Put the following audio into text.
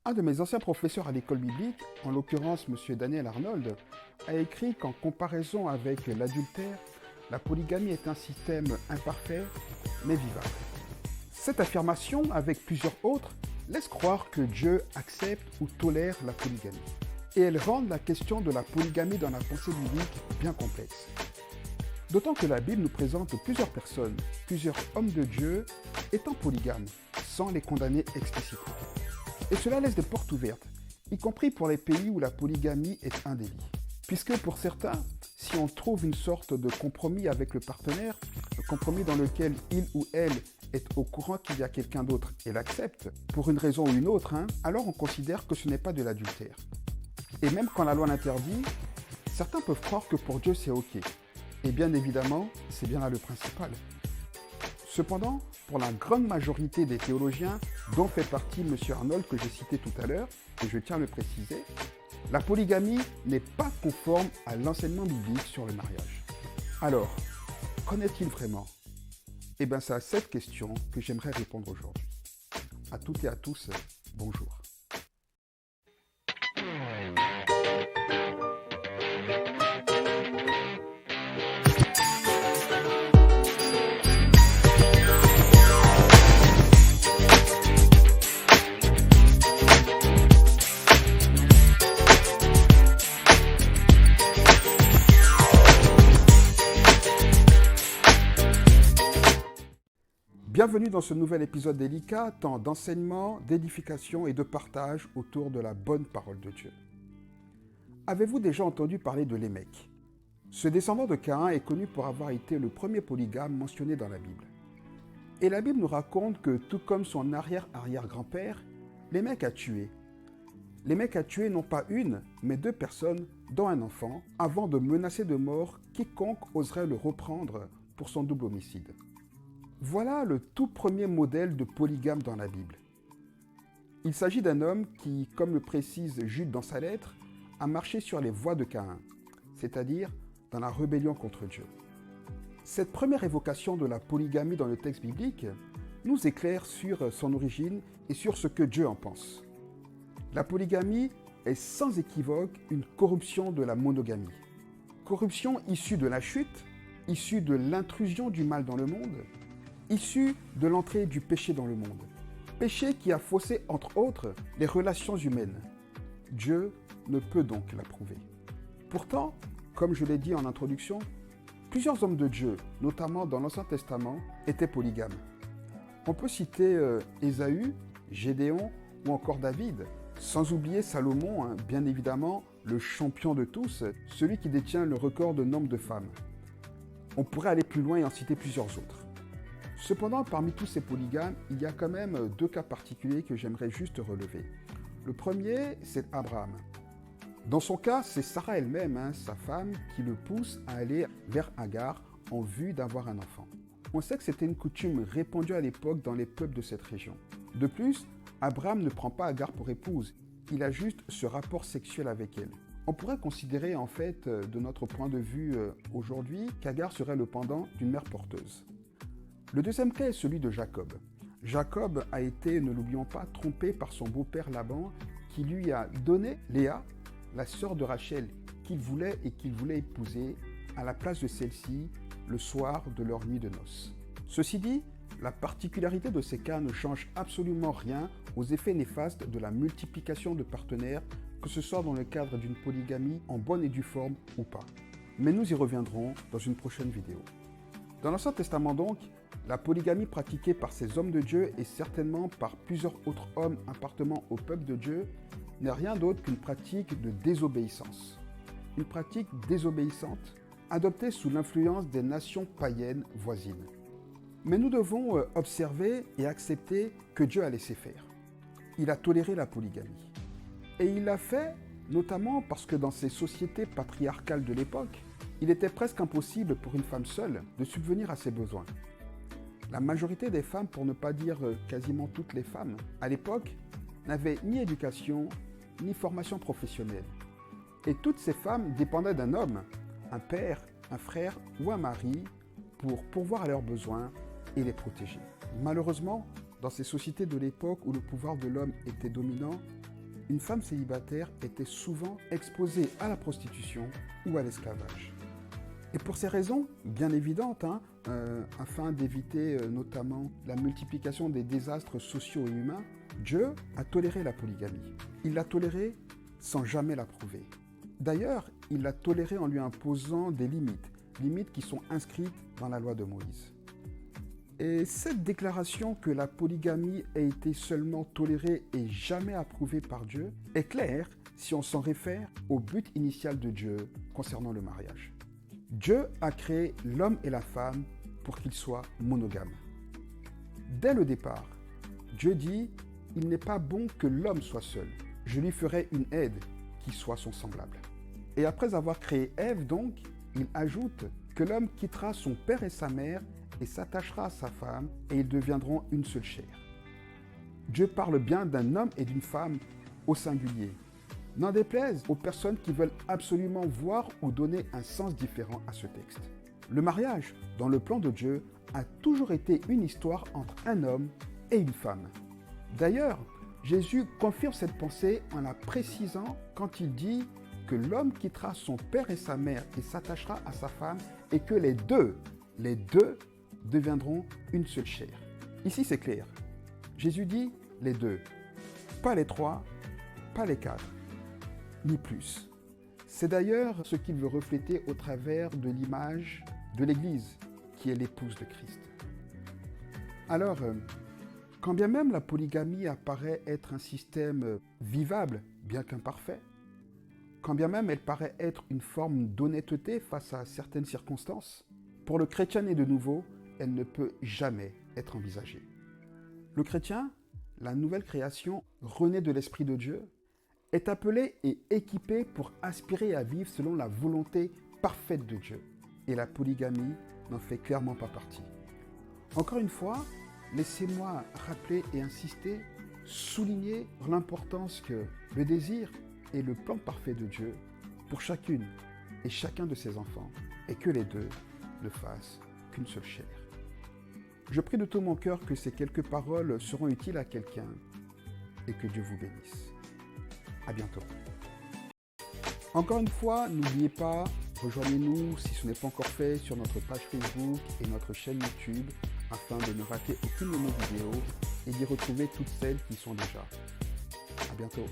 Un de mes anciens professeurs à l'école biblique, en l'occurrence M. Daniel Arnold, a écrit qu'en comparaison avec l'adultère, la polygamie est un système imparfait mais vivable. Cette affirmation, avec plusieurs autres, laisse croire que Dieu accepte ou tolère la polygamie. Et elle rend la question de la polygamie dans la pensée biblique bien complexe. D'autant que la Bible nous présente plusieurs personnes, plusieurs hommes de Dieu étant polygames, sans les condamner explicitement. Et cela laisse des portes ouvertes, y compris pour les pays où la polygamie est un délit. Puisque pour certains, si on trouve une sorte de compromis avec le partenaire, un compromis dans lequel il ou elle est au courant qu'il y a quelqu'un d'autre et l'accepte, pour une raison ou une autre, alors on considère que ce n'est pas de l'adultère. Et même quand la loi l'interdit, certains peuvent croire que pour Dieu c'est ok. Et bien évidemment, c'est bien là le principal. Cependant, pour la grande majorité des théologiens, dont fait partie M. Arnold que j'ai cité tout à l'heure, et je tiens à le préciser, la polygamie n'est pas conforme à l'enseignement biblique sur le mariage. Alors, qu'en est-il vraiment? Eh bien, c'est à cette question que j'aimerais répondre aujourd'hui. À toutes et à tous, bonjour. Bienvenue dans ce nouvel épisode délicat, tant d'enseignement, d'édification et de partage autour de la bonne parole de Dieu. Avez-vous déjà entendu parler de Lémec? Ce descendant de Caïn est connu pour avoir été le premier polygame mentionné dans la Bible. Et la Bible nous raconte que, tout comme son arrière-arrière-grand-père, Lémec a tué. Lémec a tué non pas une, mais deux personnes, dont un enfant, avant de menacer de mort quiconque oserait le reprendre pour son double homicide. Voilà le tout premier modèle de polygame dans la Bible. Il s'agit d'un homme qui, comme le précise Jude dans sa lettre, a marché sur les voies de Caïn, c'est-à-dire dans la rébellion contre Dieu. Cette première évocation de la polygamie dans le texte biblique nous éclaire sur son origine et sur ce que Dieu en pense. La polygamie est sans équivoque une corruption de la monogamie. Corruption issue de la chute, issue de l'intrusion du mal dans le monde, issu de l'entrée du péché dans le monde. Péché qui a faussé, entre autres, les relations humaines. Dieu ne peut donc l'approuver. Pourtant, comme je l'ai dit en introduction, plusieurs hommes de Dieu, notamment dans l'Ancien Testament, étaient polygames. On peut citer Ésaü, Gédéon ou encore David, sans oublier Salomon, bien évidemment, le champion de tous, celui qui détient le record de nombre de femmes. On pourrait aller plus loin et en citer plusieurs autres. Cependant, parmi tous ces polygames, il y a quand même deux cas particuliers que j'aimerais juste relever. Le premier, c'est Abraham. Dans son cas, c'est Sarah elle-même, sa femme, qui le pousse à aller vers Agar en vue d'avoir un enfant. On sait que c'était une coutume répandue à l'époque dans les peuples de cette région. De plus, Abraham ne prend pas Agar pour épouse, il a juste ce rapport sexuel avec elle. On pourrait considérer en fait, de notre point de vue aujourd'hui, qu'Agar serait le pendant d'une mère porteuse. Le deuxième cas est celui de Jacob. Jacob a été, ne l'oublions pas, trompé par son beau-père Laban qui lui a donné Léa, la sœur de Rachel, qu'il voulait épouser à la place de celle-ci le soir de leur nuit de noces. Ceci dit, la particularité de ces cas ne change absolument rien aux effets néfastes de la multiplication de partenaires, que ce soit dans le cadre d'une polygamie en bonne et due forme ou pas. Mais nous y reviendrons dans une prochaine vidéo. Dans l'Ancien Testament donc, la polygamie pratiquée par ces hommes de Dieu et certainement par plusieurs autres hommes appartenant au peuple de Dieu n'est rien d'autre qu'une pratique de désobéissance. Une pratique désobéissante adoptée sous l'influence des nations païennes voisines. Mais nous devons observer et accepter que Dieu a laissé faire. Il a toléré la polygamie. Et il l'a fait notamment parce que dans ces sociétés patriarcales de l'époque, il était presque impossible pour une femme seule de subvenir à ses besoins. La majorité des femmes, pour ne pas dire quasiment toutes les femmes, à l'époque, n'avaient ni éducation, ni formation professionnelle. Et toutes ces femmes dépendaient d'un homme, un père, un frère ou un mari, pour pourvoir à leurs besoins et les protéger. Malheureusement, dans ces sociétés de l'époque où le pouvoir de l'homme était dominant, une femme célibataire était souvent exposée à la prostitution ou à l'esclavage. Et pour ces raisons bien évidentes, afin d'éviter notamment la multiplication des désastres sociaux et humains, Dieu a toléré la polygamie. Il l'a tolérée sans jamais l'approuver. D'ailleurs, il l'a tolérée en lui imposant des limites qui sont inscrites dans la loi de Moïse. Et cette déclaration que la polygamie a été seulement tolérée et jamais approuvée par Dieu est claire si on s'en réfère au but initial de Dieu concernant le mariage. Dieu a créé l'homme et la femme pour qu'ils soient monogames. Dès le départ, Dieu dit « Il n'est pas bon que l'homme soit seul. Je lui ferai une aide qui soit son semblable. » Et après avoir créé Ève, donc, il ajoute que l'homme quittera son père et sa mère et s'attachera à sa femme et ils deviendront une seule chair. Dieu parle bien d'un homme et d'une femme au singulier. N'en déplaise aux personnes qui veulent absolument voir ou donner un sens différent à ce texte. Le mariage, dans le plan de Dieu, a toujours été une histoire entre un homme et une femme. D'ailleurs, Jésus confirme cette pensée en la précisant quand il dit que l'homme quittera son père et sa mère et s'attachera à sa femme et que les deux deviendront une seule chair. Ici, c'est clair. Jésus dit les deux, pas les trois, pas les quatre, ni plus. C'est d'ailleurs ce qu'il veut refléter au travers de l'image de l'Église, qui est l'épouse de Christ. Alors, quand bien même la polygamie apparaît être un système vivable, bien qu'imparfait, quand bien même elle paraît être une forme d'honnêteté face à certaines circonstances, pour le chrétien né de nouveau, elle ne peut jamais être envisagée. Le chrétien, la nouvelle création, renaît de l'Esprit de Dieu, est appelé et équipé pour aspirer à vivre selon la volonté parfaite de Dieu. Et la polygamie n'en fait clairement pas partie. Encore une fois, laissez-moi rappeler et insister, souligner l'importance que le désir est le plan parfait de Dieu pour chacune et chacun de ses enfants, et que les deux ne fassent qu'une seule chair. Je prie de tout mon cœur que ces quelques paroles seront utiles à quelqu'un et que Dieu vous bénisse. À bientôt. Encore une fois, n'oubliez pas, rejoignez-nous si ce n'est pas encore fait sur notre page Facebook et notre chaîne YouTube afin de ne rater aucune de nos vidéos et d'y retrouver toutes celles qui sont déjà. À bientôt.